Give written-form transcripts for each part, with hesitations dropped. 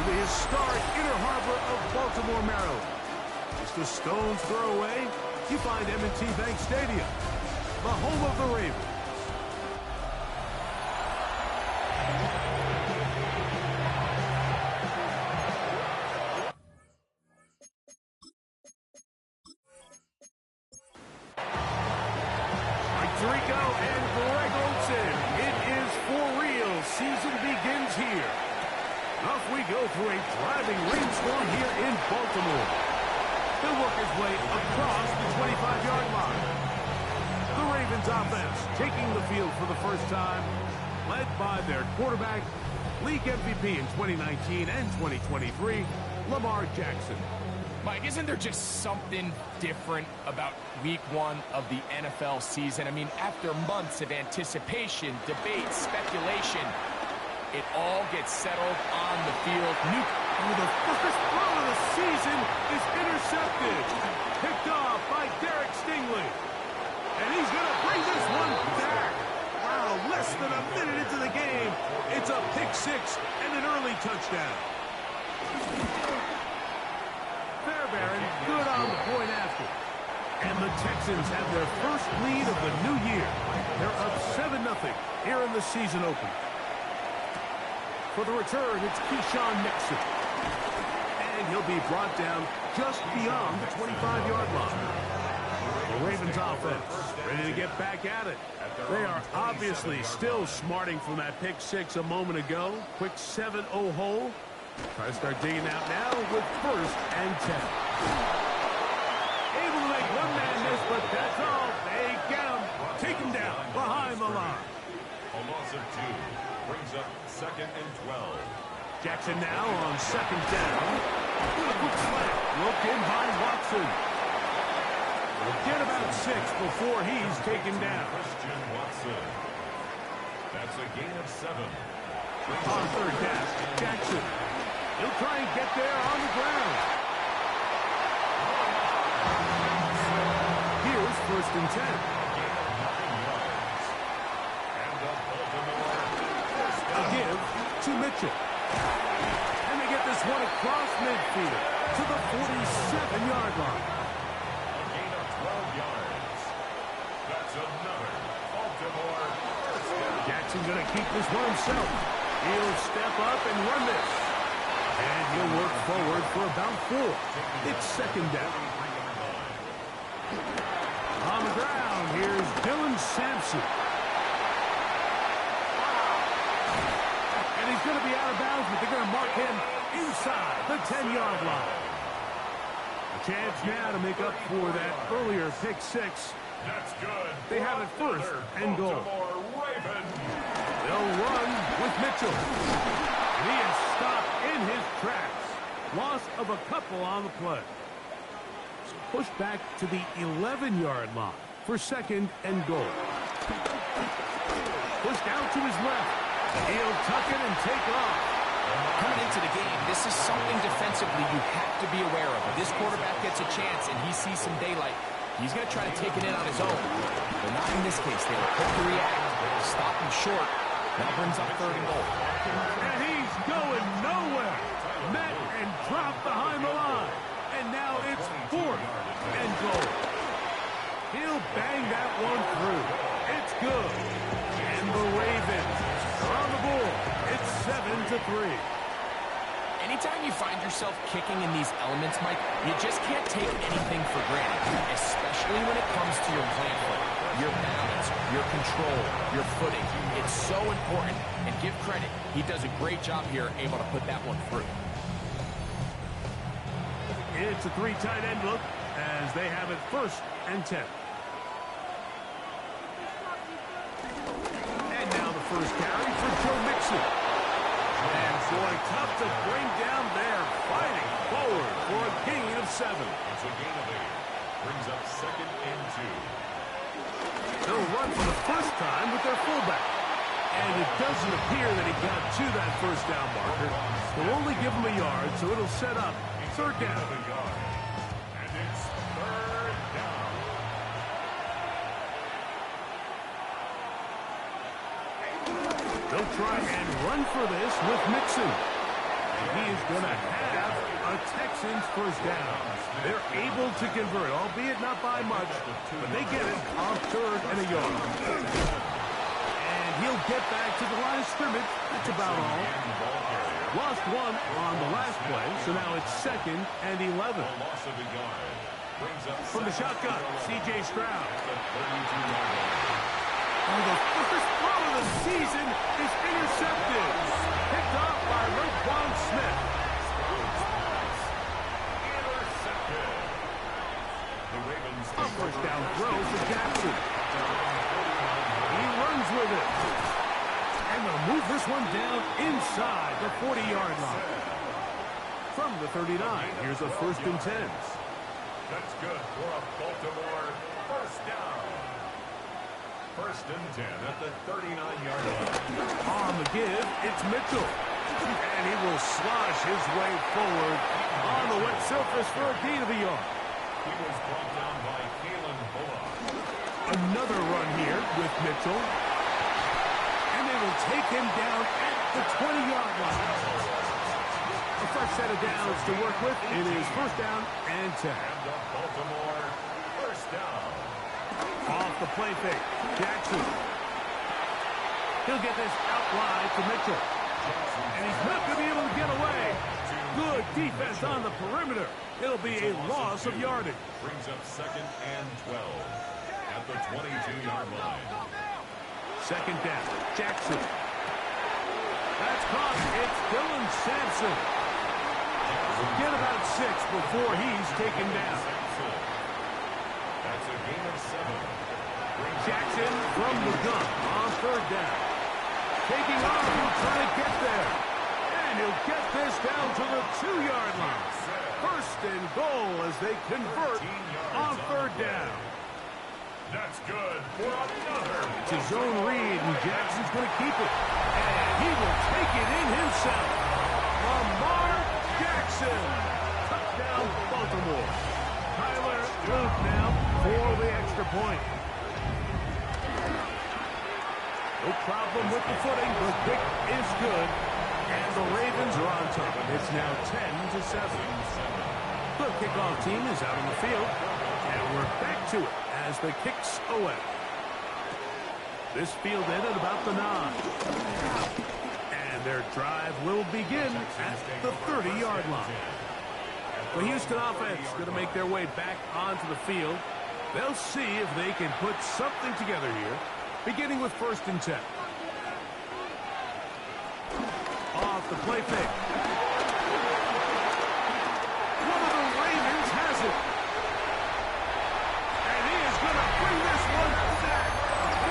to the historic Inner Harbor of Baltimore, Maryland. Just a stone's throw away, you find M&T Bank Stadium, the home of the Ravens. Rico and Greg Olsen. It is for real. Season begins here. Off we go through a driving rainstorm here in Baltimore. He'll work his way across the 25-yard line. The Ravens offense taking the field for the first time, led by their quarterback, league MVP in 2019 and 2023, Lamar Jackson. Mike, isn't there just something different about week one of the NFL season? I mean, after months of anticipation, debate, speculation, it all gets settled on the field. The first throw of the season is intercepted. Picked off by Derek Stingley. And he's going to bring this one back. Wow, less than a minute into the game. It's a pick six and an early touchdown. Fairbairn, good on the point after. And the Texans have their first lead of the new year. They're up 7-0 here in the season opener. For the return, it's Keyshawn Nixon. And he'll be brought down just beyond the 25-yard line. The Ravens offense ready to get back at it. They are obviously still smarting from that pick six a moment ago. Quick 7-0 hole. Try to start digging out now with 1st and 10. Able to make one man miss, but that's all. They get him. Take him down behind the line. A loss of 2 brings up 2nd and 12. Jackson now on 2nd down. With a quick slant. Roped in by Watson. We'll get about 6 before he's taken down. Christian Watson. That's a gain of 7. On 3rd down, Jackson. He'll try and get there on the ground. Here's 1st and 10. A give to Mitchell. And they get this one across midfield to the 47-yard line. A gain of 12 yards. That's another Baltimore first down. Jackson going to keep this one himself. He'll step up and run this. And he'll work forward for about 4. It's 2nd down. On the ground, here's Dylan Sampson. And he's going to be out of bounds, but they're going to mark him inside the 10-yard line. A chance now to make up for that earlier pick six. That's good. They have it 1st and goal. Baltimore Ravens. They'll run with Mitchell. And he is stopped in his tracks. Loss of a couple on the play. Pushed back to the 11-yard line for 2nd and goal. Pushed out to his left. He'll tuck it and take off. Coming into the game, this is something defensively you have to be aware of. If this quarterback gets a chance and he sees some daylight, he's going to try to take it in on his own. But not in this case. They were quick to react. Stop him short. That brings up 3rd and goal. And he's going nowhere. Met and dropped behind the line. And now it's 4th and goal. He'll bang that one through. It's good. And the Ravens are on the board. It's 7-3. Anytime you find yourself kicking in these elements, Mike, you just can't take anything for granted, especially when it comes to your plant foot, your balance, your control, your footing. It's so important, and give credit. He does a great job here, able to put that one through. It's a 3 tight end look as they have it 1st and 10. And now the first carry for Joe Mixon. And boy, tough to bring down there, fighting forward for a gain of 7. It's a gain of 8. Brings up 2nd and 2. They'll run for the first time with their fullback. And it doesn't appear that he got to that 1st down marker. They'll only give him a yard, so it'll set up 3rd down. And it's 3rd down. They'll try and run for this with Mixon. He is going to have a Texans first down. They're able to convert, albeit not by much, but they get it on 3rd and a yard. And he'll get back to the line of scrimmage. That's about all. Lost one on the last play, so now it's 2nd and 11. From the shotgun, C.J. Stroud. Oh, the first throw of the season is intercepted. Picked off by Roquan Smith. A first down throw for Jackson. He runs with it. And they'll move this one down inside the 40-yard line. From the 39, here's a 1st and 10. That's good for a Baltimore first down. 1st and 10 at the 39-yard line. On the give, it's Mitchell. And he will slosh his way forward on the wet surface for a gain of a yard. He was brought down by Kalen Bullock. Another run here with Mitchell. And they will take him down at the 20-yard line. A fresh set of downs to work with. It is 1st down and 10. And the Baltimore first down. Off the play fake. Jackson. He'll get this out wide to Mitchell. And he's not going to be able to get away. Good defense on the perimeter. It'll be a loss of yardage. Brings up 2nd and 12 at the 22-yard line. 2nd down. Jackson. That's caught. It's Dylan Sampson. Get about 6 before he's taken down. That's a gain of 7. Jackson from the gun on 3rd down. Taking off and trying to get there. And he'll get this down to the 2-yard line. 1st and goal as they convert on 3rd down. That's good for another. It's his own read, and Jackson's going to keep it. And he will take it in himself. Lamar Jackson. Touchdown, Baltimore. Tyler Luke now for the extra point. No problem with the footing. The kick is good. And the Ravens are on top. It's now 10-7. The kickoff team is out on the field. And we're back to it as the kicks away. This fielded at about the 9. And their drive will begin at the 30-yard line. The Houston offense going to make their way back onto the field. They'll see if they can put something together here, beginning with 1st and 10. Off the play fake. One of the Ravens has it. And he is going to bring this one back.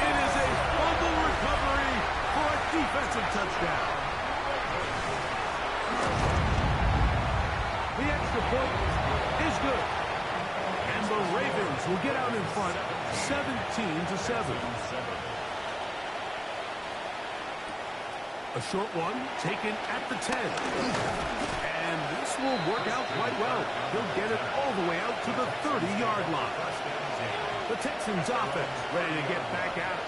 It is a fumble recovery for a defensive touchdown. The extra point is good. And the Ravens will get out in front 17-7. A short one taken at the 10. And this will work out quite well. He'll get it all the way out to the 30-yard line. The Texans offense ready to get back at it.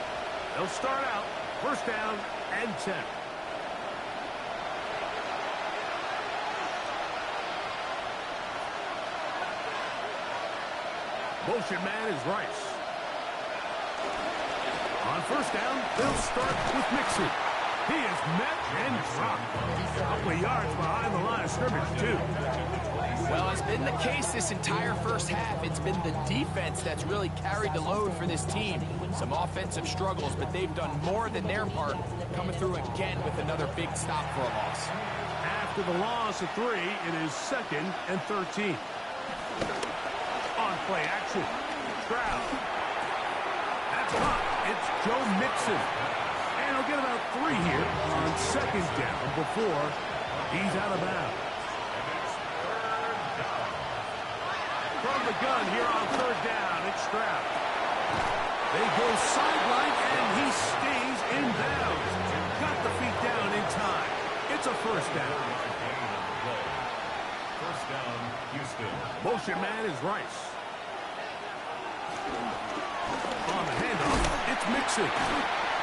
They'll start out 1st down and 10. Motion man is Rice. On 1st down, they'll start with Mixon. He is met and dropped. A couple of yards behind the line of scrimmage, too. Well, it's been the case this entire first half. It's been the defense that's really carried the load for this team. Some offensive struggles, but they've done more than their part, coming through again with another big stop for a loss. After the loss of 3, it is 2nd and 13. On play action. Stroud. That's caught. It's Joe Mixon. And he'll get about 3 here on 2nd down before he's out of bounds. From the gun here on 3rd down, it's Stroud. They go sideline, and he stays in bounds. Got the feet down in time. It's a 1st down. 1st down, Houston. Motion man is Rice. On the handoff, it's Mixon.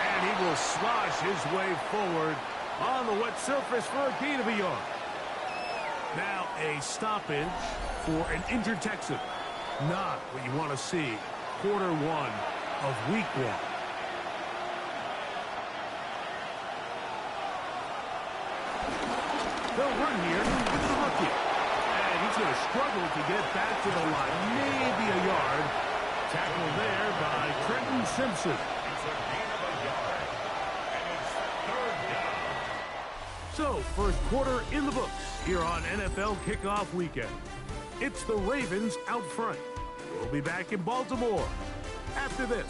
And he will slosh his way forward on the wet surface for a gain of a yard. Now a stoppage for an injured Texan. Not what you want to see. Quarter one of week one. They'll run here with the rookie. And he's going to struggle to get back to the line. Maybe a yard. Tackled there by Trenton Simpson. It's a gain of a yard. And it's third down. So, first quarter in the books here on NFL Kickoff Weekend. It's the Ravens out front. We'll be back in Baltimore after this.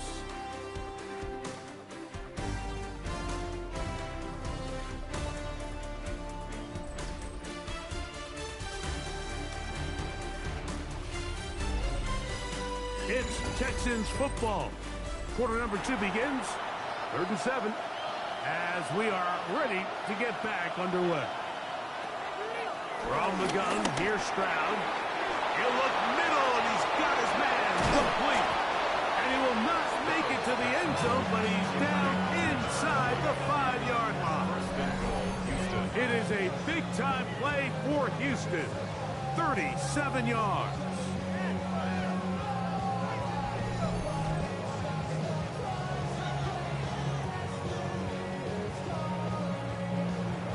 It's Texans football. Quarter number 2 begins. 3rd and 7. As we are ready to get back underway. From the gun, here's Stroud. He'll look middle, and he's got his man complete. And he will not make it to the end zone, but he's down inside the 5-yard line. It is a big-time play for Houston. 37 yards.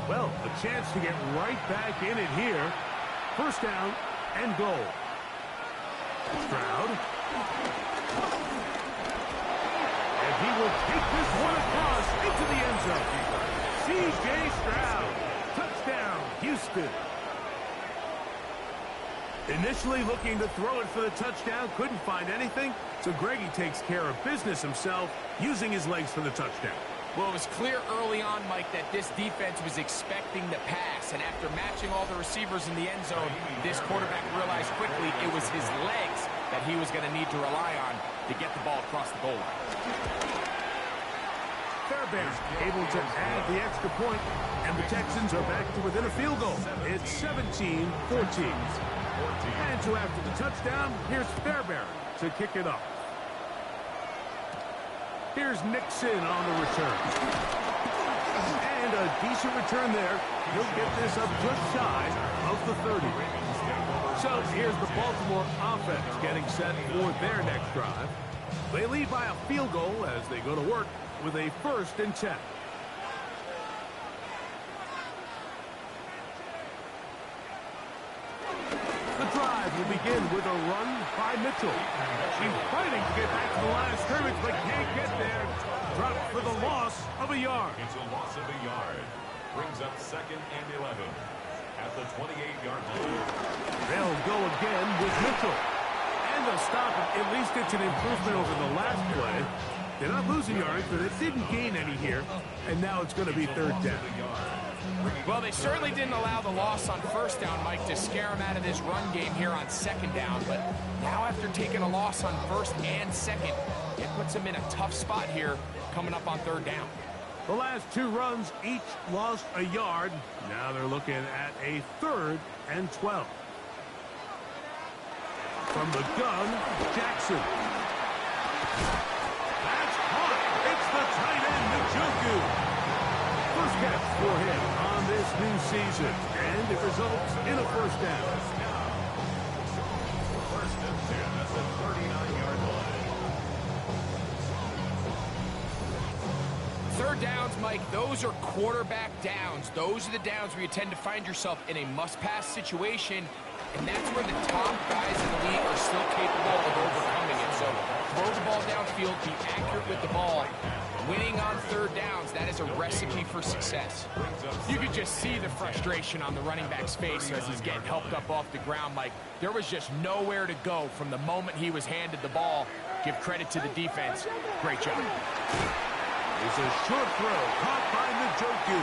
Well, a chance to get right back in it here. First down and goal. Stroud. And he will take this one across into the end zone. C.J. Stroud. Touchdown, Houston. Initially looking to throw it for the touchdown. Couldn't find anything. So Greggy takes care of business himself, using his legs for the touchdown. Well, it was clear early on, Mike, that this defense was expecting the pass. And after matching all the receivers in the end zone, this quarterback realized quickly it was his legs that he was going to need to rely on to get the ball across the goal line. Fairbairn able to add the extra point, and the Texans are back to within a field goal. It's 17-14. And so after the touchdown, here's Fairbairn to kick it up. Here's Nixon on the return. And a decent return there. He'll get this up just shy of the 30. So here's the Baltimore offense getting set for their next drive. They lead by a field goal as they go to work with a 1st and 10. The drive will begin with a run by Mitchell. He's fighting to get back to the line of scrimmage, but can't get there. Dropped for the loss of a yard. It's a loss of a yard. Brings up 2nd and 11 at the 28-yard line. They'll go again with Mitchell. And they'll stop it. At least it's an improvement over the last play. They're not losing yards, but it didn't gain any here. And now it's going to be 3rd down. Well, they certainly didn't allow the loss on 1st down, Mike, to scare him out of this run game here on 2nd down. But now after taking a loss on 1st and 2nd, it puts him in a tough spot here coming up on 3rd down. The last 2 runs each lost a yard. Now they're looking at a 3rd and 12. From the gun, Jackson. That's caught. It's the tight end, Njoku. First catch for him on this new season, and it results in a 1st down. 1st and 10 at the 39-yard line. 3rd downs, Mike, those are quarterback downs. Those are the downs where you tend to find yourself in a must-pass situation, and that's where the top guys in the league are still capable of overcoming it. So throw the ball downfield, be accurate with the ball. Winning on 3rd downs, that is a recipe for success. You could just see the frustration on the running back's face as he's getting helped up off the ground, Mike. There was just nowhere to go from the moment he was handed the ball. Give credit to the defense. Great job. It's a short throw caught by Njoku.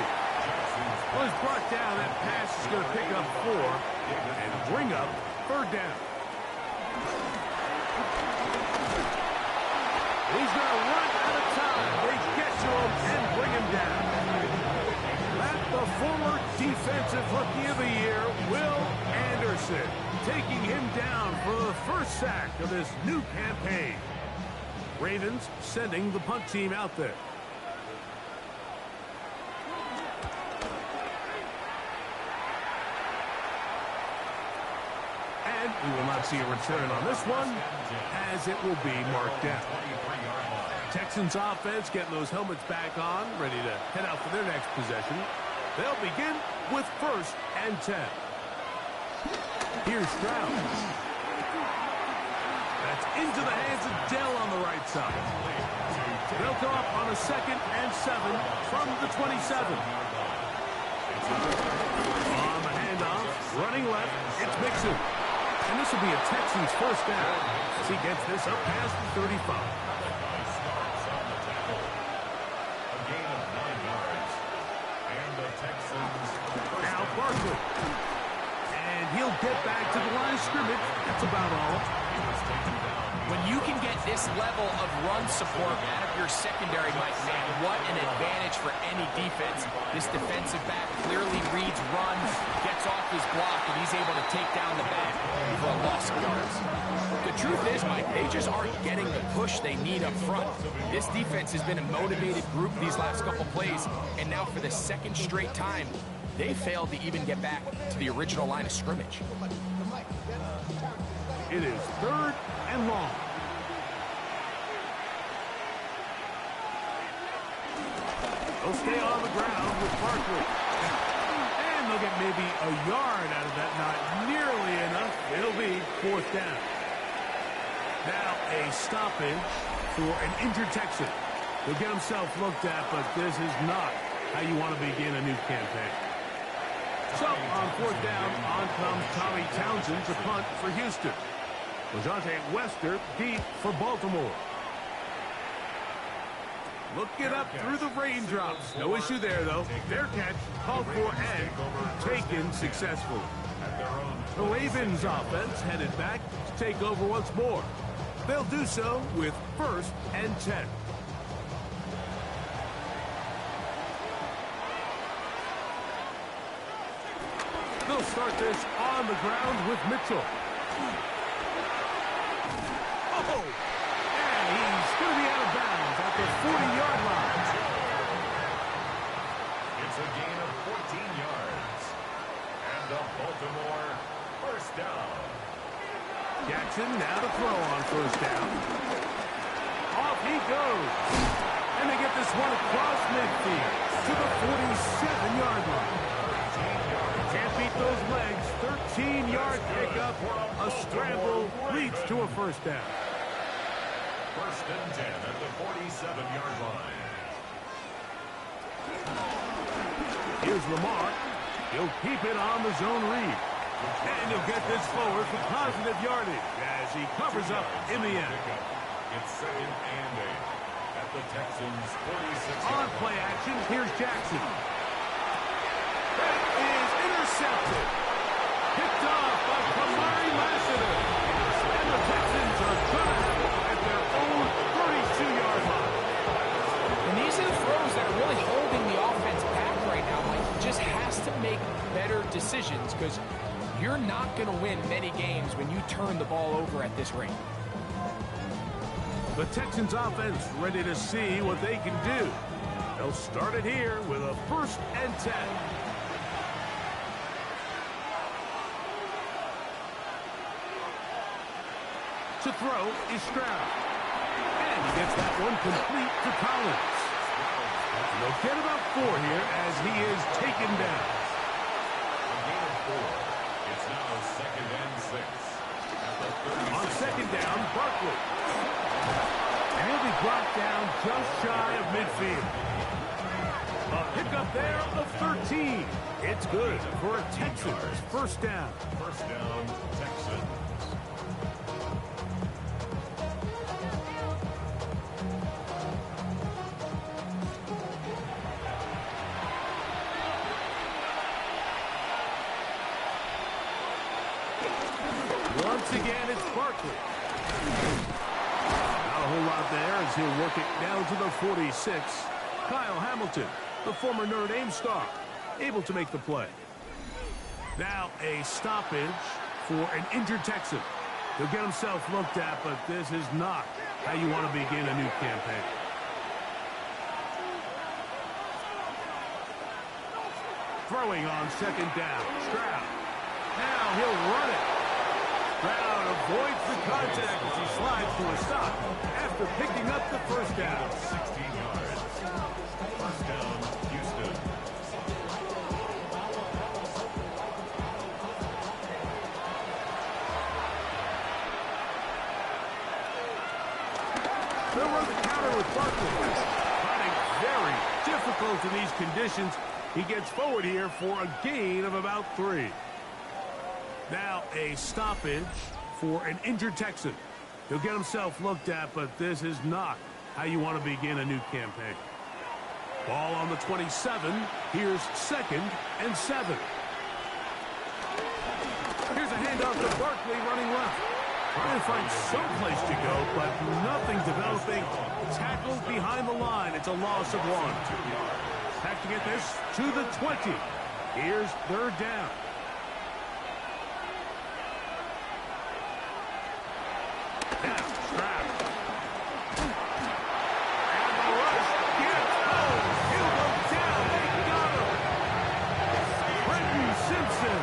Well, it's brought down. That pass is going to pick up 4 and bring up 3rd down. He's going to run out of time. They get to him and bring him down. That the former Defensive Rookie of the Year, Will Anderson, taking him down for the 1st sack of this new campaign. Ravens sending the punt team out there. We will not see a return on this one, as it will be marked down. Texans offense getting those helmets back on, ready to head out for their next possession. They'll begin with 1st and 10. Here's Stroud. That's into the hands of Dell on the right side. They'll go up on a 2nd and 7 from the 27. On the handoff, running left, it's Mixon. And this will be a Texans 1st down as he gets this up past the 35. Now Barkley. And he'll get back to the line of scrimmage. That's about all. When you can get this level of run support out of your secondary, Mike, man, what an advantage for any defense. This defensive back clearly reads run, gets off his block, and he's able to take down the back for a loss of yards. The truth is, Mike, they just aren't getting the push they need up front. This defense has been a motivated group these last couple plays, and now for the 2nd straight time, they failed to even get back to the original line of scrimmage. It is 3rd and long. They'll stay on the ground with Barkley. And they'll get maybe a yard out of that. Not nearly enough. It'll be 4th down. Now a stoppage for an injured Texan. He'll get himself looked at, but this is not how you want to begin a new campaign. So on 4th down, on comes Tommy Townsend to punt for Houston. Lejante Wester deep for Baltimore. Looking up through the raindrops. No issue there, though. Their catch called for and taken successfully. The Ravens offense headed back to take over once more. They'll do so with 1st and 10. They'll start this on the ground with Mitchell. Oh! And he's going to be out of bounds at the 40-yard line. It's a gain of 14 yards. And the Baltimore 1st down. Jackson now to throw on 1st down. Off he goes. And they get this one across midfield to the 47-yard line. Can't beat those legs. 13-yard pickup. A scramble leads to a 1st down. 1st and 10 at the 47-yard line. Here's Lamar. He'll keep it on the zone read. And he'll get this forward for positive yardage as he covers up in the end. It's 2nd and 8 at the Texans' 46. On play action, here's Jackson. That is intercepted. Picked off by Kamari Lassiter. And the Texans are going to have it at their own 32-yard line. And these are the throws that are really holding the offense back right now. Mike just has to make better decisions because you're not going to win many games when you turn the ball over at this rate. The Texans offense ready to see what they can do. They'll start it here with a 1st and 10. To throw is Stroud. And he gets that one complete to Collins. They'll get about 4 here as he is taken down. A gain of 4. It's now 2nd and 6 at the 36. On 2nd down, Barkley. And he'll be brought down just shy of midfield. A pickup there of 13. It's good for a Texans 1st down. 1st down, Texans. Once again, it's Barkley. Not a whole lot there as he'll work it down to the 46. Kyle Hamilton, the former Notre Dame star, able to make the play. Now a stoppage for an injured Texan. He'll get himself looked at, but this is not how you want to begin a new campaign. Throwing on 2nd down. Stroud. Now he'll run it. Brown avoids the contact as he slides to a stop after picking up the first down. 16 yards. First down, Houston. They'll run the counter with Barkley. Running very difficult in these conditions. He gets forward here for a gain of about 3. Now a stoppage for an injured Texan. He'll get himself looked at, but this is not how you want to begin a new campaign. Ball on the 27. Here's 2nd and 7. Here's a handoff to Barkley running left. Trying to find some place to go, but nothing developing. Tackled behind the line. It's a loss of 1. Have to get this to the 20. Here's 3rd down. Now, Stroud. And the rush gets home. He'll go down. They got him. Brenton Simpson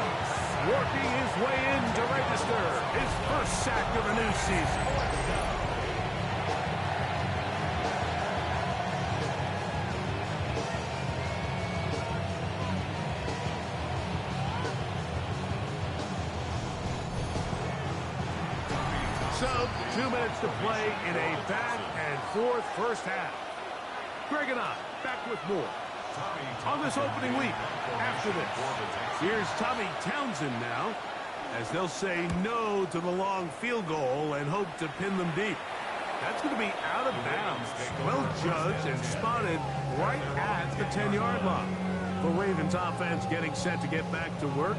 working his way in to register his first sack of the new season. So, 2 minutes to play in a back-and-forth first half. Greg and I, back with more. On this opening week, after this, here's Tommy Townsend now, as they'll say no to the long field goal and hope to pin them deep. That's going to be out of bounds. Well judged and spotted right at the 10-yard line. The Ravens offense getting set to get back to work.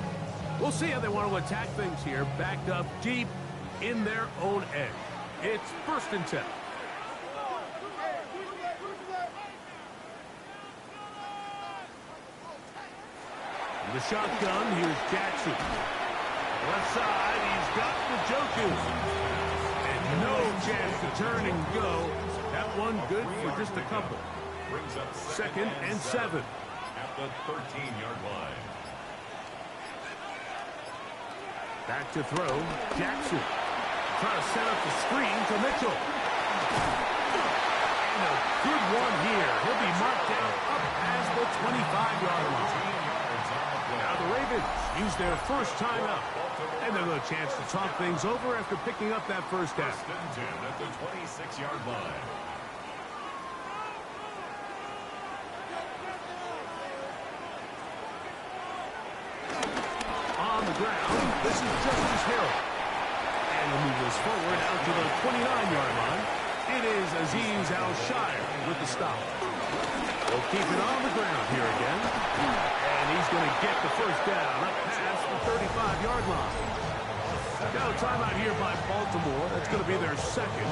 We'll see how they want to attack things here, backed up deep in their own end. It's 1st and 10. The shotgun, here's Jackson. Left side, he's got the Joku. And no chance to turn and go. That one good for just a couple. 2nd and 7. At the 13-yard line. Back to throw, Jackson. Trying to set up the screen to Mitchell. And a good one here. He'll be marked down up past the 25-yard line. Now the Ravens use their first timeout. And they'll have a chance to talk things over after picking up that first down. 1st and 10 at the 26-yard line. On the ground, this is Justice Hill. And he'll move this forward out to the 29-yard line. It is Azeez Al-Shire with the stop. We'll keep it on the ground here again. And he's going to get the first down up past the 35-yard line. Now timeout here by Baltimore. That's going to be their 2nd.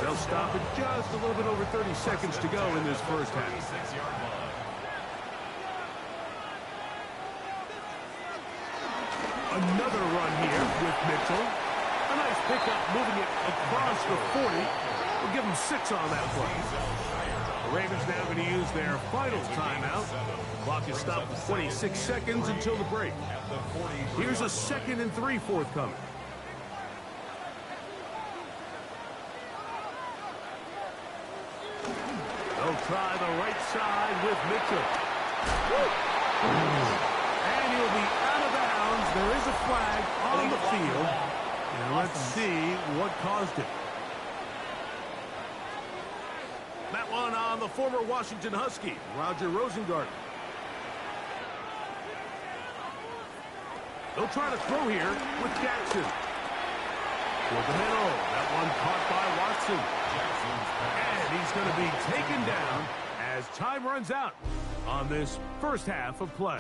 They'll stop it just a little bit over 30 seconds to go in this first half. 26-yard line. Another run here with Mitchell. A nice pickup moving it across the 40. We'll give them 6 on that play. The Ravens now going to use their final timeout. Clock is stopped at 26 seconds until the break. Here's a 2nd and 3 forthcoming. They'll try the right side with Mitchell. And he'll be out of bounds. There is a flag on the field. And let's see what caused it. That one on the former Washington Husky, Roger Rosengarten. They'll try to throw here with Jackson. Toward the middle. That one caught by Watson. And he's going to be taken down as time runs out on this first half of play.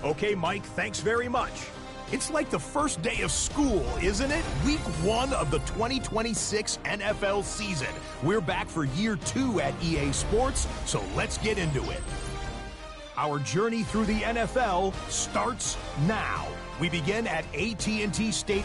Okay, Mike, thanks very much. It's like the first day of school, isn't it? Week 1 of the 2026 NFL season. We're back for year 2 at EA Sports, so let's get into it. Our journey through the NFL starts now. We begin at AT&T State.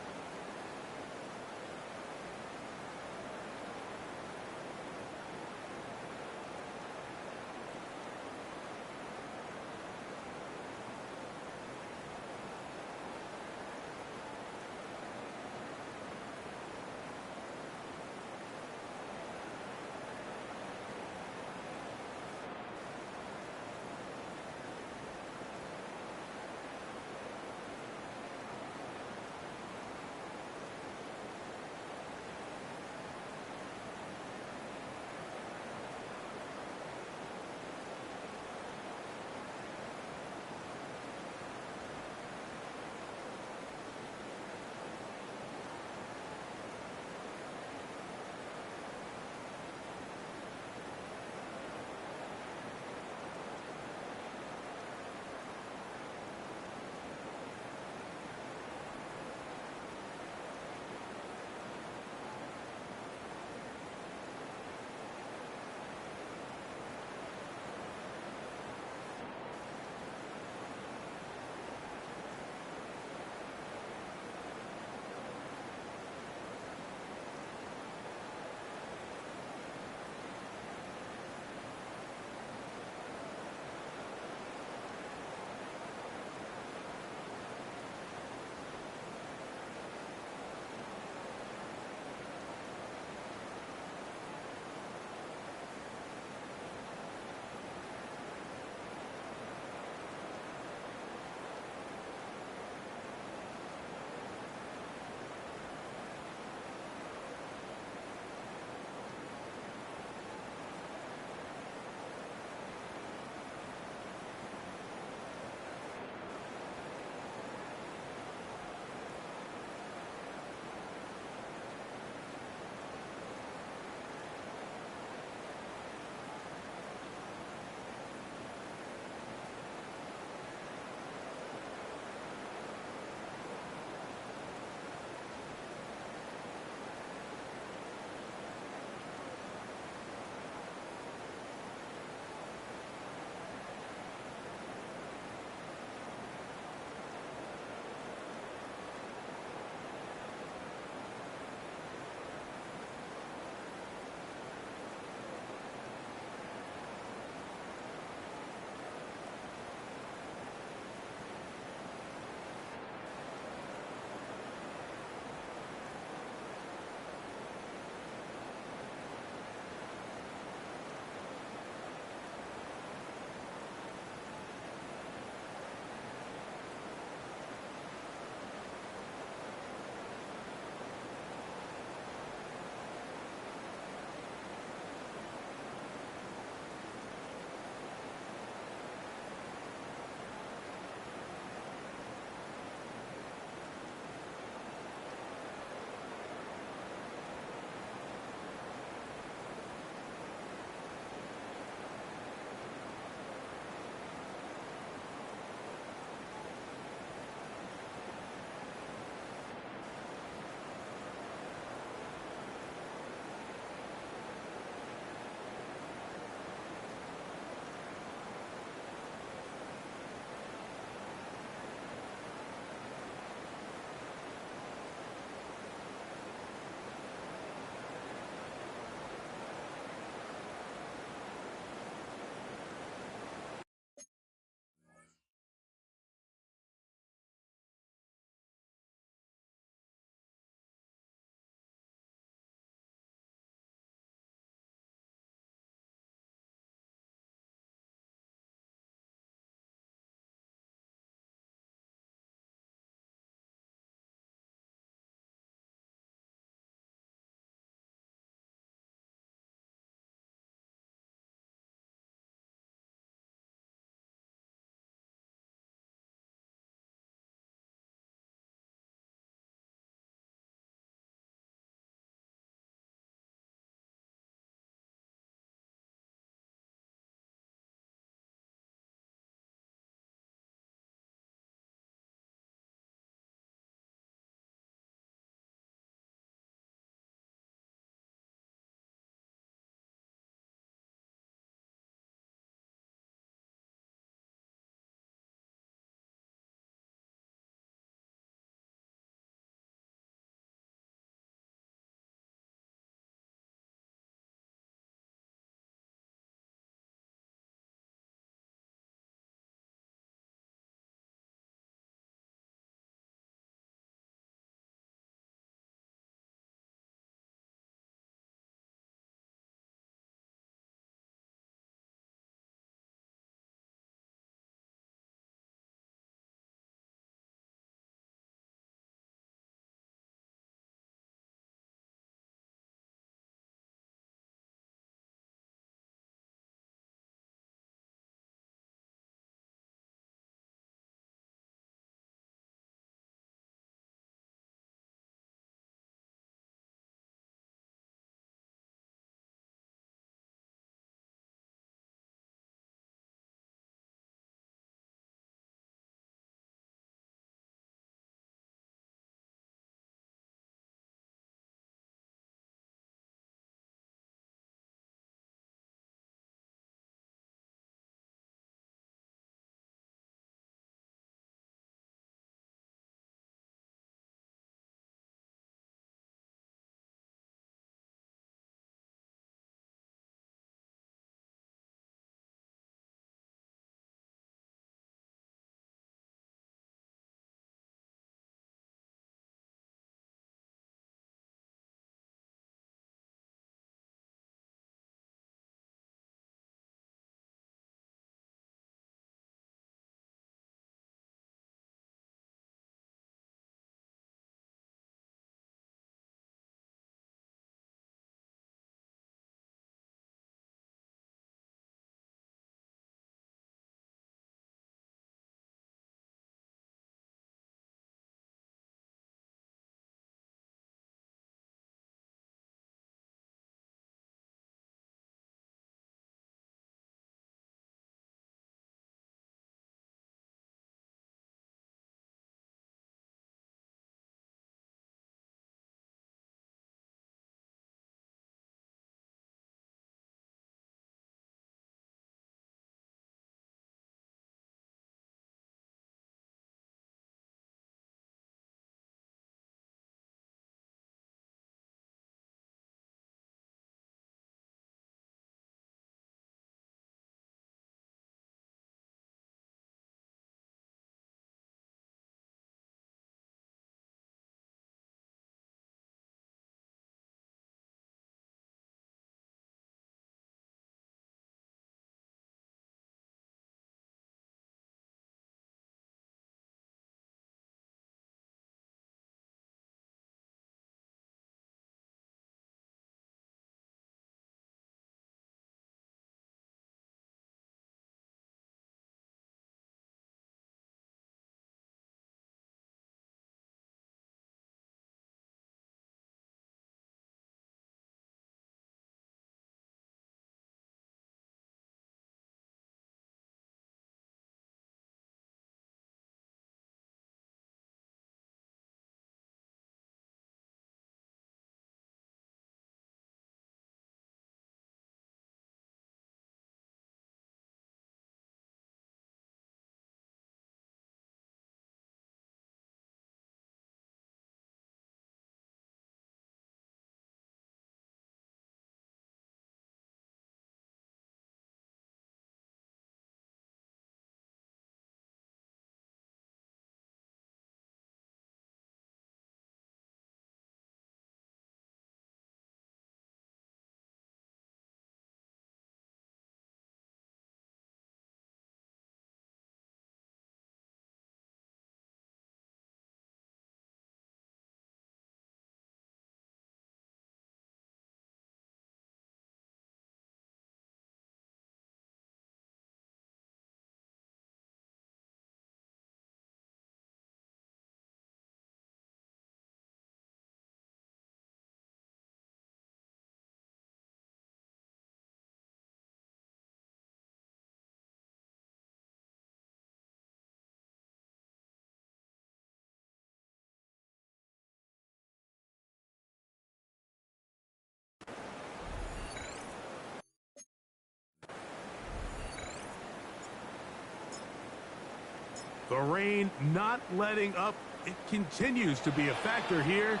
The rain not letting up. It continues to be a factor here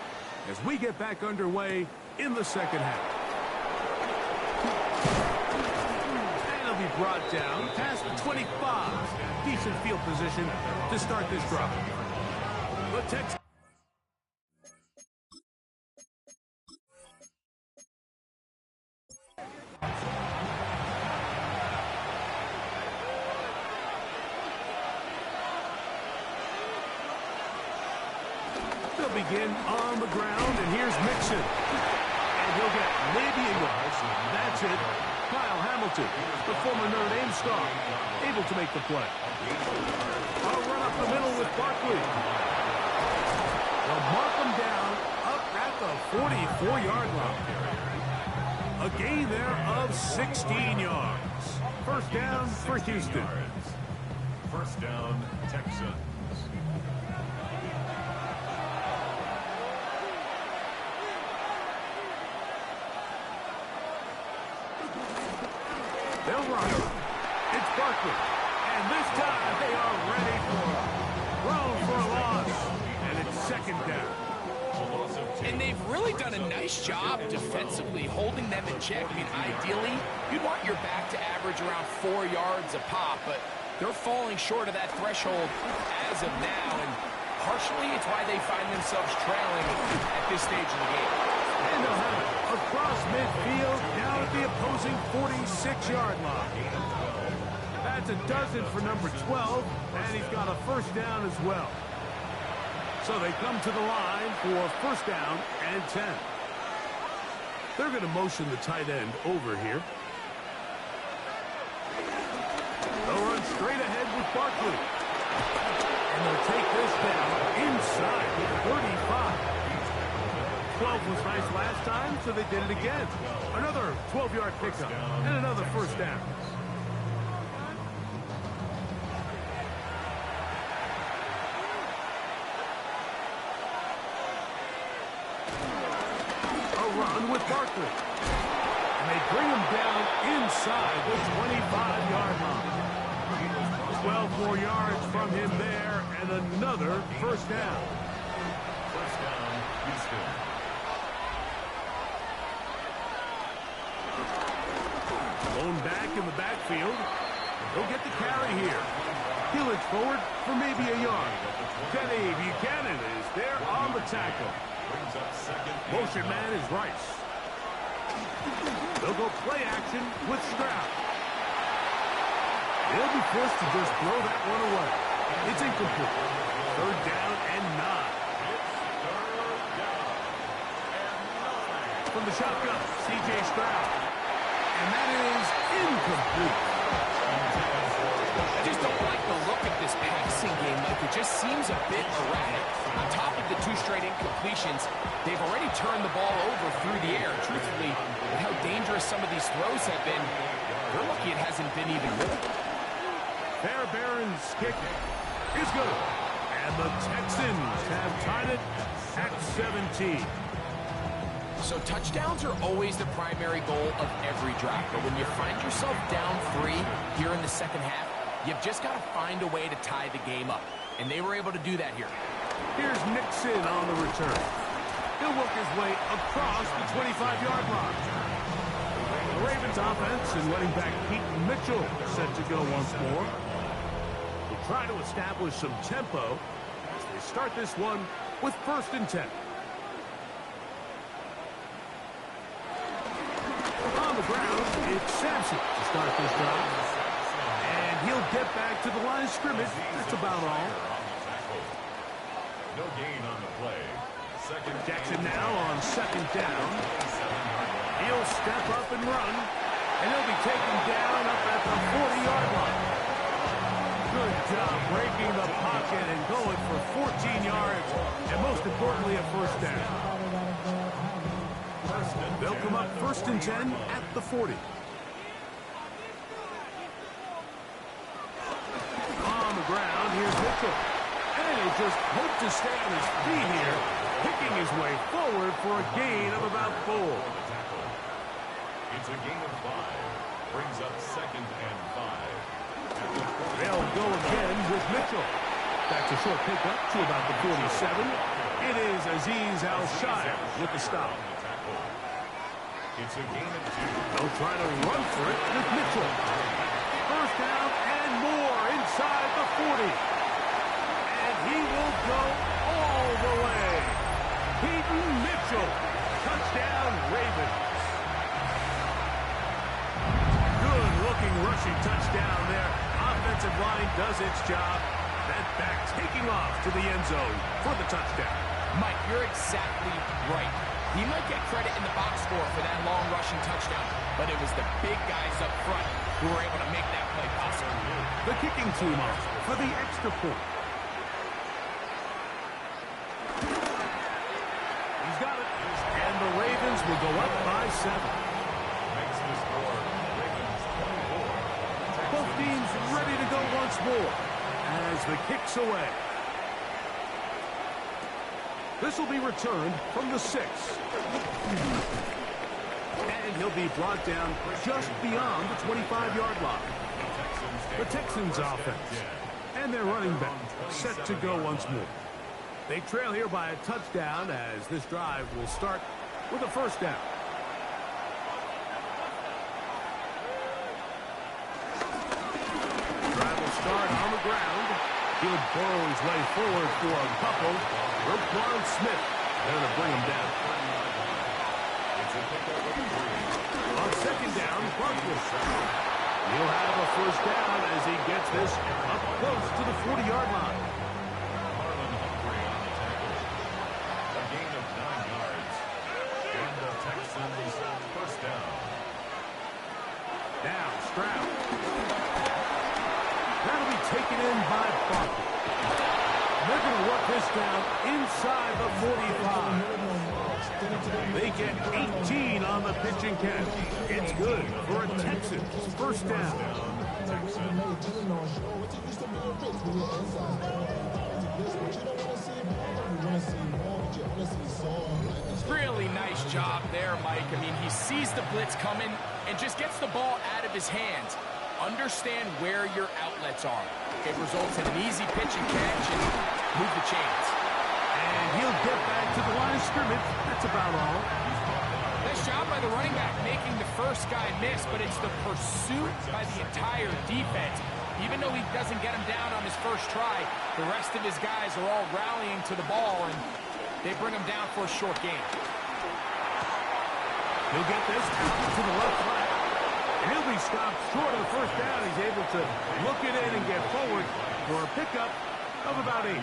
as we get back underway in the second half. And it'll be brought down past the 25. Decent field position to start this drive. The Texans. They'll begin on the ground, and here's Mixon. And he'll get maybe a yard. That's it. Kyle Hamilton, the former Notre Dame star, able to make the play. A run up the middle with Barkley. They'll mark him down up at the 44-yard line. A gain there of 16 yards. First down for Houston. First down, Texans. They'll run. It's Barkley. And this time they are ready for it. Thrown for a loss. And it's second down. And they've really done a nice job defensively holding them in check. I mean, ideally, you'd want your back to average around 4 yards a pop, but they're falling short of that threshold as of now, and partially it's why they find themselves trailing at this stage of the game. And they'll have it across midfield, down at the opposing 46-yard line. That's a dozen for number 12, and he's got a first down as well. So they come to the line for first down and 10. They're going to motion the tight end over here. They'll run straight ahead with Barkley. And they'll take this down inside the 35. 12 was nice last time, so they did it again. Another 12-yard pickup and another first down. Run with Barkley. And they bring him down inside the 25-yard line. 12 more yards from him there, and another first down. First down, Houston. Lone back in the backfield. He'll get the carry here. He'll inch forward for maybe a yard. Kenny Buchanan is there on the tackle. Motion man is Rice. They'll go play action with Stroud. They'll be forced to just throw that one away. It's incomplete. Third down and 9. From the shotgun, C.J. Stroud. And that is incomplete. I just don't like the look of this passing game. Like, it just seems a bit erratic. On top of the 2 straight incompletions, they've already turned the ball over through the air. Truthfully, with how dangerous some of these throws have been, they're lucky it hasn't been even more. Fairbairn's kick is good. And the Texans have tied it at 17. So touchdowns are always the primary goal of every drive. But when you find yourself down 3 here in the second half, you've just got to find a way to tie the game up. And they were able to do that here. Here's Nixon on the return. He'll work his way across the 25-yard line. The Ravens offense and running back Keaton Mitchell set to go once more. We'll try to establish some tempo as they start this one with first and 10. On the ground, it's Sampson to start this drive. And he'll get back to the line of scrimmage. That's about all. No gain on the play. Jackson now on second down. He'll step up and run. And he'll be taken down up at the 40-yard line. Good job breaking the pocket and going for 14 yards. And most importantly, a first down. They'll come up first and 10 at the 40. On the ground, here's Mitchell. And he just hoped to stay on his feet here, picking his way forward for a gain of about 4. It's a gain of 5. Brings up second and 5. They'll go again with Mitchell. That's a short pickup to about the 47. It is Azeez Al-Shire with the stop. It's a gain of 2. They'll try to run for it with Mitchell. First down and more inside the 40. And he will go all the way. Peyton Mitchell. Touchdown, Ravens. Good-looking rushing touchdown there. Offensive line does its job. That back taking off to the end zone for the touchdown. Mike, you're exactly right. He might get credit in the box score for that long rushing touchdown, but it was the big guys up front who were able to make that play possible. The kicking team off for the extra point. He's got it. And the Ravens will go up by 7. Makes the score Ravens 24. Both teams ready to go once more as the kick's away. This will be returned from the 6. And he'll be brought down just beyond the 25-yard line. The Texans offense and their running back set to go once more. They trail here by a touchdown as this drive will start with a first down. Drive will start on the ground. He'll burrow his way forward for a couple. Roquan Smith there to bring him down. On second down, Barkley. He'll have a first down as he gets this up close to the 40-yard line. A gain of 9 yards. And the Texans first down. Now Stroud. That'll be taken in by Barkley. They're going to work this down inside the 45. They get 18 on the pitch and catch. It's good for a Texans first down. Really nice job there, Mike. I mean, he sees the blitz coming and just gets the ball out of his hands. Understand where your outlets are. It results in an easy pitch and catch and move the chains. And he'll get back to the line of scrimmage. That's about all. Nice job by the running back making the first guy miss, but it's the pursuit by the entire defense. Even though he doesn't get him down on his first try, the rest of his guys are all rallying to the ball, and they bring him down for a short gain. He'll get this out to the left flank. And he'll be stopped short of the first down. He's able to look it in and get forward for a pickup of about 8.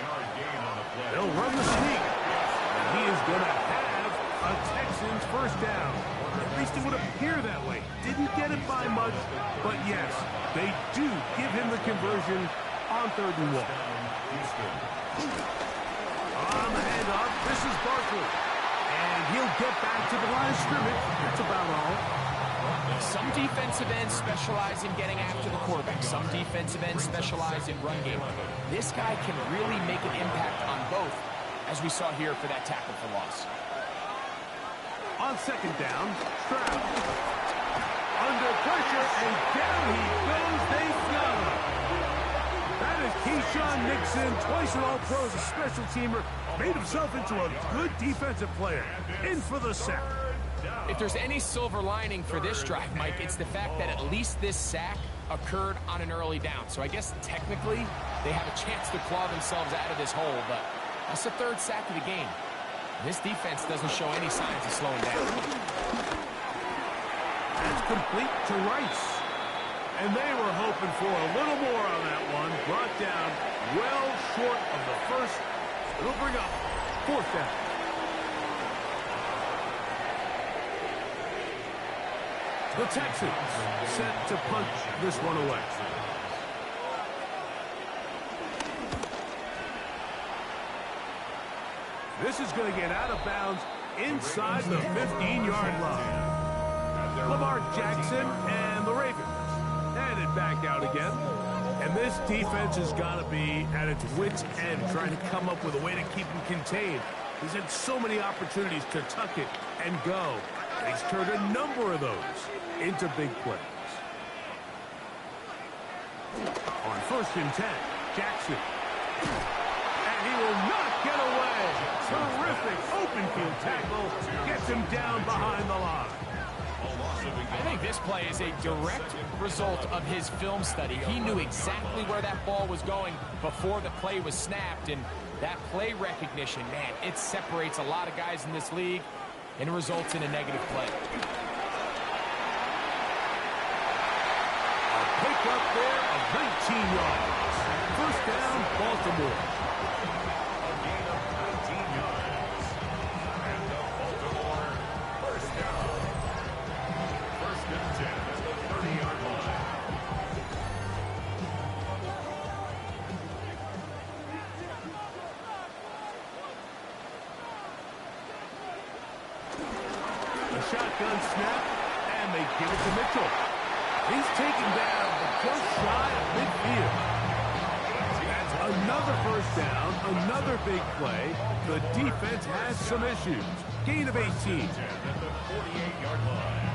They'll run the sneak. And he is going to have a Texans first down. At least it would appear that way. Didn't get it by much, but yes, they do give him the conversion on 3rd and 1. On the handoff, this is Barkley. And he'll get back to the line of scrimmage. That's about all. Some defensive ends specialize in getting after the quarterback. Some defensive ends specialize in run game. This guy can really make an impact on both, as we saw here for that tackle for loss. On second down, Stroud. Under pressure, and down he goes. They got him. That is Keyshawn Nixon, twice an All-Pro as a special teamer. Made himself into a good defensive player. In for the sack. If there's any silver lining for this drive, Mike, it's the fact that at least this sack occurred on an early down. So I guess technically they have a chance to claw themselves out of this hole, but that's the 3rd sack of the game. This defense doesn't show any signs of slowing down. That's complete to Rice. And they were hoping for a little more on that one. Brought down well short of the first. It'll bring up 4th down. The Texans set to punch this one away. This is going to get out of bounds inside the 15-yard line. Lamar Jackson and the Ravens headed back out again. And this defense has got to be at its wits' end, trying to come up with a way to keep him contained. He's had so many opportunities to tuck it and go. And he's turned a number of those into big plays. On 1st and 10, Jackson. And he will not get away. Terrific open field tackle. Gets him down behind the line. I think this play is a direct result of his film study. He knew exactly where that ball was going before the play was snapped, and that play recognition, man, it separates a lot of guys in this league and results in a negative play. A pick up there of 19 yards. First down, Baltimore. A gain of 19 yards. And the Baltimore first down. First and 10 at the 30-yard line. A shotgun snap, and they give it to Mitchell. He's taken down, but just shy of midfield. That's another first down, another big play. The defense has some issues. Gain of 18. 10 at the 48-yard line.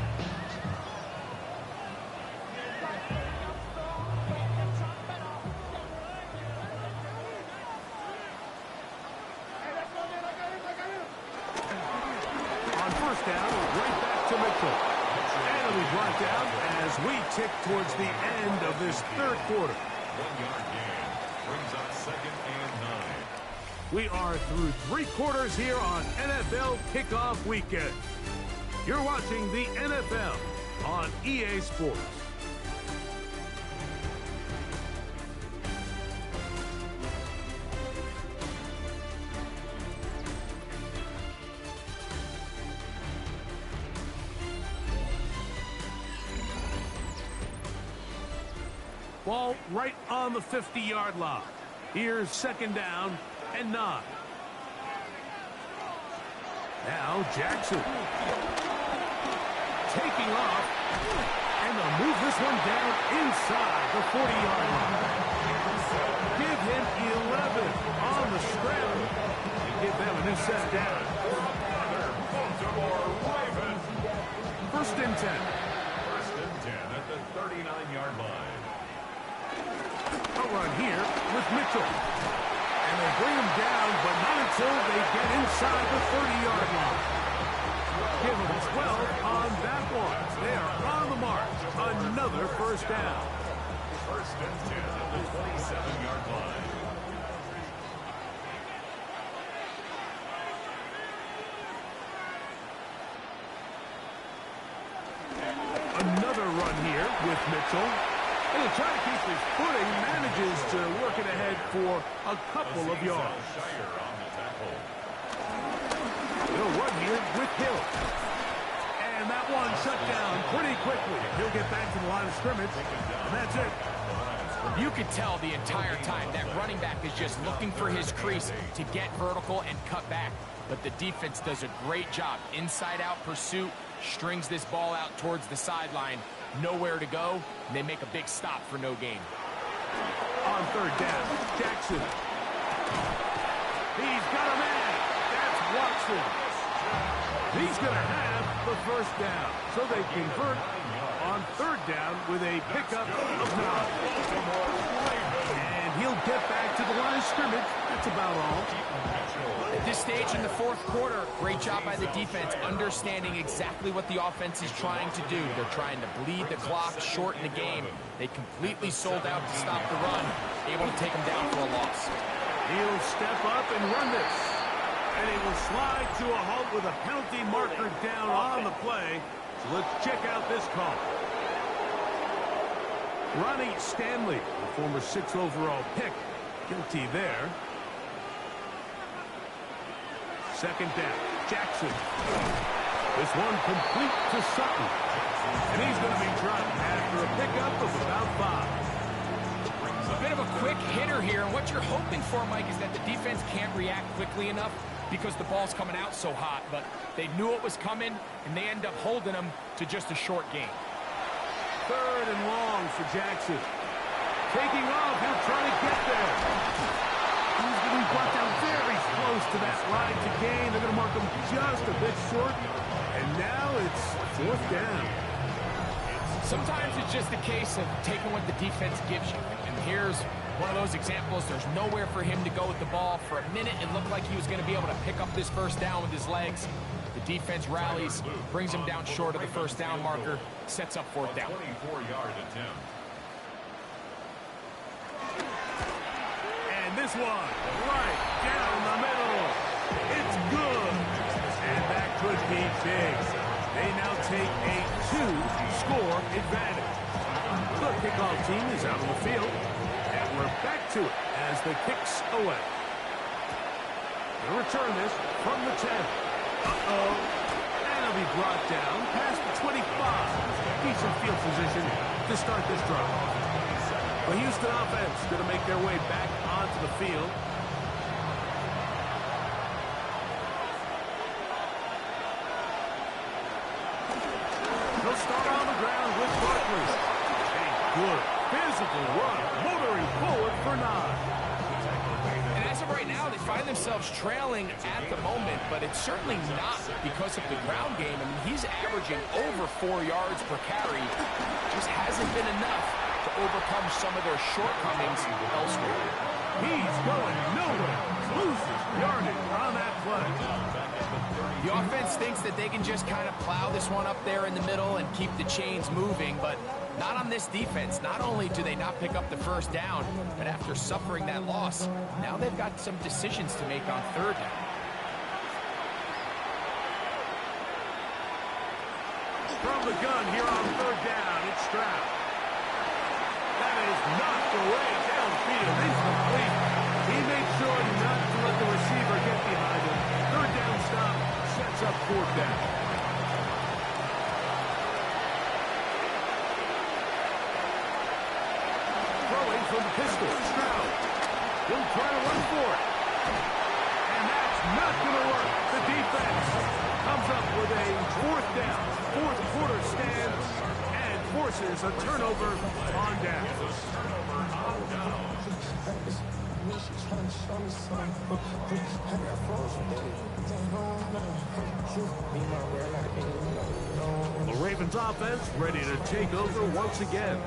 On first down, right back to Mitchell. And it'll be brought down as we tick towards the end of this third quarter. 1-yard gain brings up second and 9. We are through 3 quarters here on NFL Kickoff Weekend. You're watching the NFL on EA Sports. Ball right on the 50-yard line. Here's second down and 9. Now Jackson. Taking off. And they'll move this one down inside the 40-yard line. Give him 11 on the scramble. And give them a new set down. Baltimore Ravens. First and 10. First and 10 at the 39-yard line. A run here with Mitchell. And they bring him down, but not until they get inside the 30-yard line. Give him 12 on that one. They are on the march. Another first down. First and 10 at the 27-yard line. Another run here with Mitchell. And he'll try to keep his footing, manages to work it ahead for a couple of yards. Shire on the tackle. He'll run here with Hill. And that one shut down pretty quickly. He'll get back to the line of scrimmage, and that's it. You could tell the entire time that running back is just looking for his crease to get vertical and cut back. But the defense does a great job. Inside-out pursuit, strings this ball out towards the sideline. Nowhere to go, and they make a big stop for no gain. On third down, Jackson. He's got a man. That's Watson. He's going to have the first down. So they convert on third down with a pickup of 9. And he'll get back to the line of scrimmage. That's about all. At this stage in the fourth quarter, great job by the defense, understanding exactly what the offense is trying to do. They're trying to bleed the clock, shorten the game. They completely sold out to stop the run, able to take them down for a loss. He'll step up and run this. And he will slide to a halt with a penalty marker down on the play. So let's check out this call. Ronnie Stanley, the former 6th overall pick, guilty there. Second down, Jackson. This one complete to Sutton. And he's going to be dropped after a pickup of about 5. A bit of a quick hitter here. And what you're hoping for, Mike, is that the defense can't react quickly enough because the ball's coming out so hot. But they knew it was coming, and they end up holding them to just a short gain. Third and long for Jackson. Taking off, he'll try to get there. He's going to be brought down very close to that line to gain. They're going to mark him just a bit short. And now it's fourth down. Sometimes it's just a case of taking what the defense gives you. And here's One of those examples, there's nowhere for him to go with the ball. For a minute, it looked like he was going to be able to pick up this first down with his legs. The defense rallies, brings him down short of the first down marker, sets up fourth down. 24-yard attempt. And this one, right down the middle. It's good. And that could be big. They now take a 2-score advantage. The kickoff team is out on the field. And we're back to it as the kick's away. They'll return this from the 10. Uh-oh. And it'll be brought down past the 25. Decent field position to start this drive. The Houston offense going to make their way back onto the field. They'll start on the ground with Barkley. A good physical run, motoring forward for 9. And as of right now, they find themselves trailing at the moment, but it's certainly not because of the ground game. I mean, he's averaging over 4 yards per carry. Just hasn't been enough to overcome some of their shortcomings elsewhere. He's going nowhere. Loses yardage on that play. The offense thinks that they can just kind of plow this one up there in the middle and keep the chains moving, but not on this defense. Not only do they not pick up the first down, but after suffering that loss, now they've got some decisions to make on third down. From the gun here on third down, it's Stroud. That is knocked away downfield. Incomplete. He made sure not to let the receiver get behind him. Third down stop sets up fourth down. Throwing from the pistol, Stroud. He'll try to run for it. And that's not going to work. The defense comes up with a fourth down. Fourth quarter stand and forces a turnover on down. The Ravens offense ready to take over once again.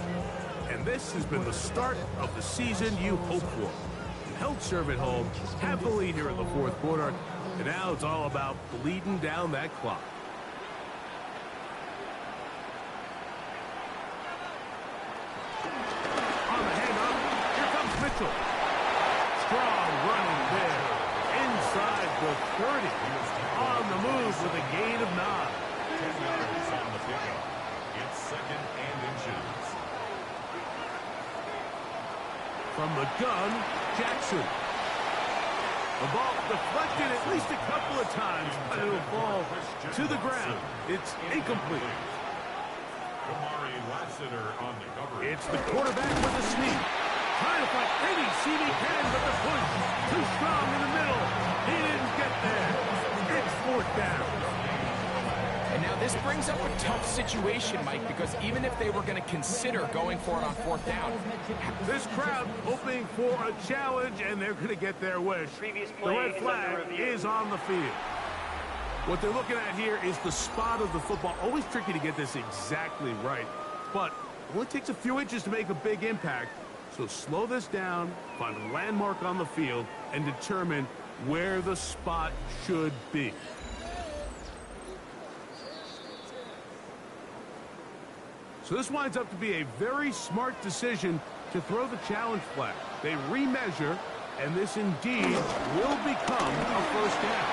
And this has been the start of the season you hoped for. You held serve at home, have the lead here in the fourth quarter, and now it's all about bleeding down that clock. On the handoff, here comes Mitchell. Strong running there. Inside the 30. On the move with a gain of 9. 10 yards on the pickup. It's second and inches. From the gun, Jackson. The ball deflected at least a couple of times, but it'll fall to the ground. It's incomplete. Kamari Lassiter on the coverage. It's the quarterback with a sneak. Trying to find any seam he can, but the push too strong in the middle. He didn't get there. It's fourth down. And now this brings up a tough situation, Mike, because even if they were going to consider going for it on fourth down, This crowd hoping for a challenge, and they're going to get their wish. The red flag is on the field. What they're looking at here is the spot of the football. Always tricky to get this exactly right, but it only takes a few inches to make a big impact. So slow this down, find a landmark on the field, and determine where the spot should be. So this winds up to be a very smart decision to throw the challenge flag. They remeasure, and this indeed will become a first down.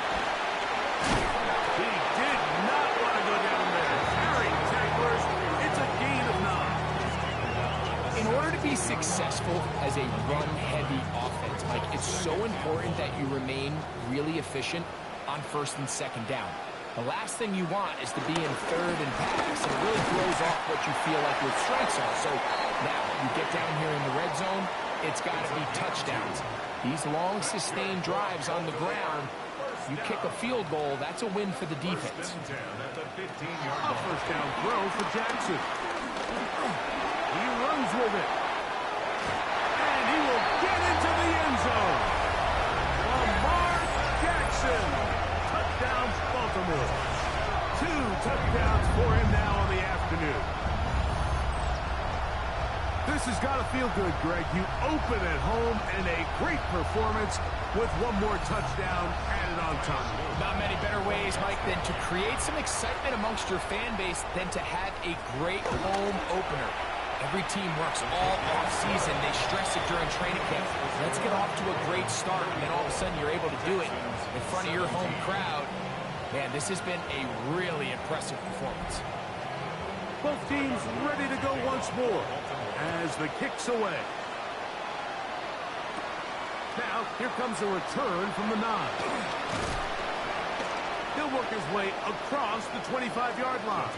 He did not want to go down there. Carrying tacklers, it's a gain of 9. in order to be successful as a run-heavy offense, Mike, it's so important that you remain really efficient on first and second down. The last thing you want is to be in third and pass, and it really throws off what you feel like your strengths are. So now you get down here in the red zone, it's got to be touchdowns. These long, sustained drives on the ground, you kick a field goal, that's a win for the defense. A first down throw for Jackson. He runs with it. And he will get into the end zone. Lamar Jackson. Touchdowns, Baltimore. 2 touchdowns for him now on the afternoon. This has got to feel good, Greg. You open at home and a great performance with one more touchdown added on top. Not many better ways, Mike, than to create some excitement amongst your fan base than to have a great home opener. Every team works all off-season. They stress it during training camp. Let's get off to a great start, and then all of a sudden you're able to do it in front of your home crowd. Man, this has been a really impressive performance. Both teams ready to go once more as the kick's away. Now, here comes a return from the 9. He'll work his way across the 25-yard line.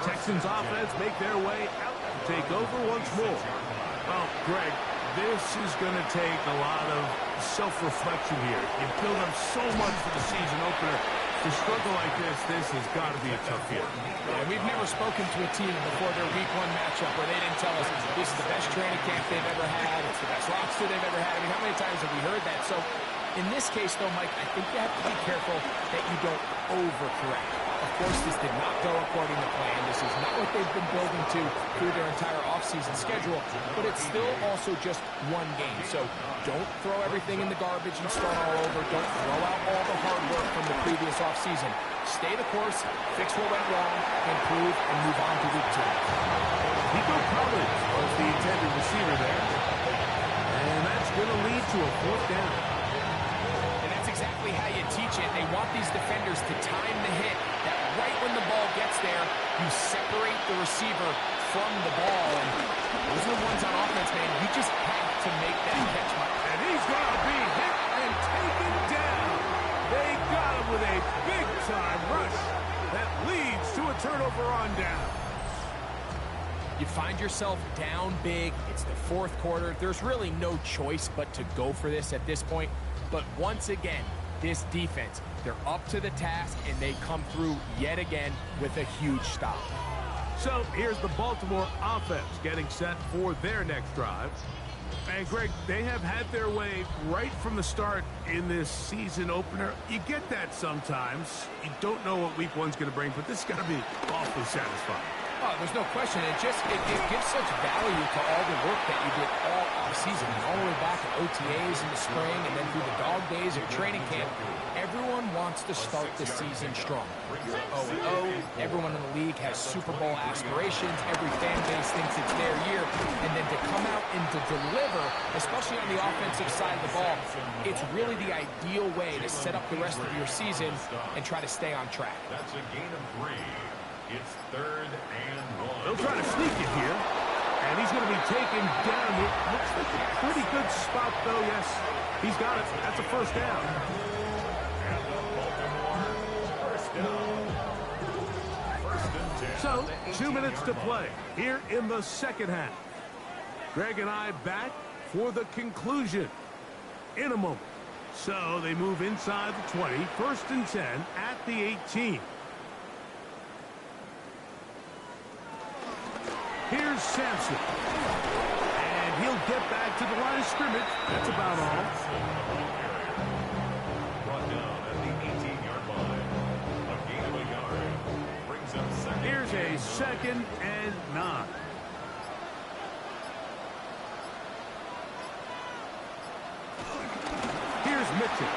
Texans offense make their way out to take over once more. Well, Greg, this is going to take a lot of self-reflection here. You build up so much for the season opener. To struggle like this has got to be a tough year. Yeah, we've never spoken to a team before their week 1 matchup where they didn't tell us this is the best training camp they've ever had, it's the best roster they've ever had. I mean, how many times have we heard that? So, in this case, though, Mike, I think you have to be careful that you don't overcorrect. Of course, this did not go according to plan. This is not what they've been building to through their entire offseason schedule, but it's still also just one game. So don't throw everything in the garbage and start all over. Don't throw out all the hard work from the previous offseason. Stay the course, fix what went wrong, improve, and move on to week 2. Nico Collins was the intended receiver there. And that's going to lead to a 4th down. And that's exactly how you teach it. They want these defenders to time the hit. That right when the ball gets there, you separate the receiver from the ball. And those are the ones on offense, man. You just have to make that catch, Mike. And he's going to be hit and taken down. They got him with a big-time rush that leads to a turnover on down. You find yourself down big. It's the 4th quarter. There's really no choice but to go for this at this point. But once again, this defense, they're up to the task, and they come through yet again with a huge stop. So here's the Baltimore offense getting set for their next drive. And, Greg, they have had their way right from the start in this season opener. You get that sometimes. You don't know what week 1's going to bring, but this is going to be awfully satisfying. Oh, there's no question. It gives such value to all the work that you did all offseason, all the way back at OTAs in the spring and then through the dog days of training camp. Everyone wants to start the season strong. You're 0-0. Everyone in the league has Super Bowl aspirations. Every fan base thinks it's their year. And then to come out and to deliver, especially on the offensive side of the ball, it's really the ideal way to set up the rest of your season and try to stay on track. That's a gain of 3. It's 3rd and 1. They'll try to sneak it here. And he's going to be taken down. It looks like a pretty good spot, though. Yes, he's got it. That's a 1st down. And the Baltimore 1st down. 1st and 10. So, 2 minutes to play here in the 2nd half. Greg and I back for the conclusion in a moment. So, they move inside the 20. 1st and 10 at the 18. Here's Sampson. And he'll get back to the line of scrimmage. That's about all. Brought down at the 18-yard line. A gain of a yard. Brings up 2nd. Here's a 2nd and 9. Here's Mitchell.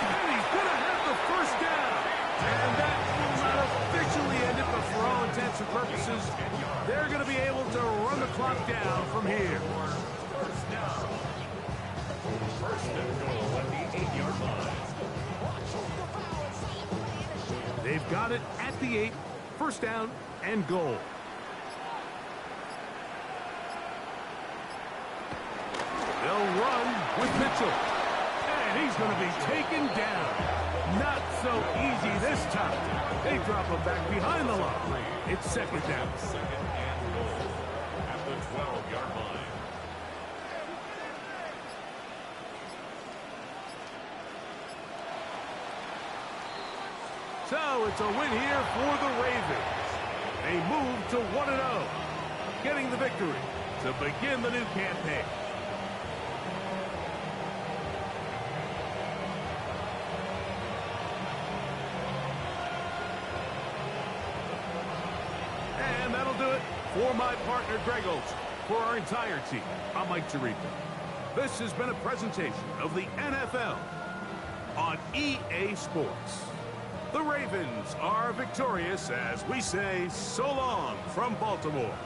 And he's going to have the 1st down. And that will not officially end it, but for all intents and purposes, they're going to be able to run the clock down from here. 1st down. 1st and goal at the 8-yard line. They've got it at the 8. 1st down and goal. They'll run with Mitchell. And he's going to be taken down. Not so easy this time. They drop him back behind the line. It's 2nd down. 2nd and goal at the 12-yard line. So it's a win here for the Ravens. They move to 1-0, getting the victory to begin the new campaign. And that'll do it For my partner, Greg Olson, for our entire team, I'm Mike Tirico. This has been a presentation of the NFL on EA Sports. The Ravens are victorious as we say so long from Baltimore.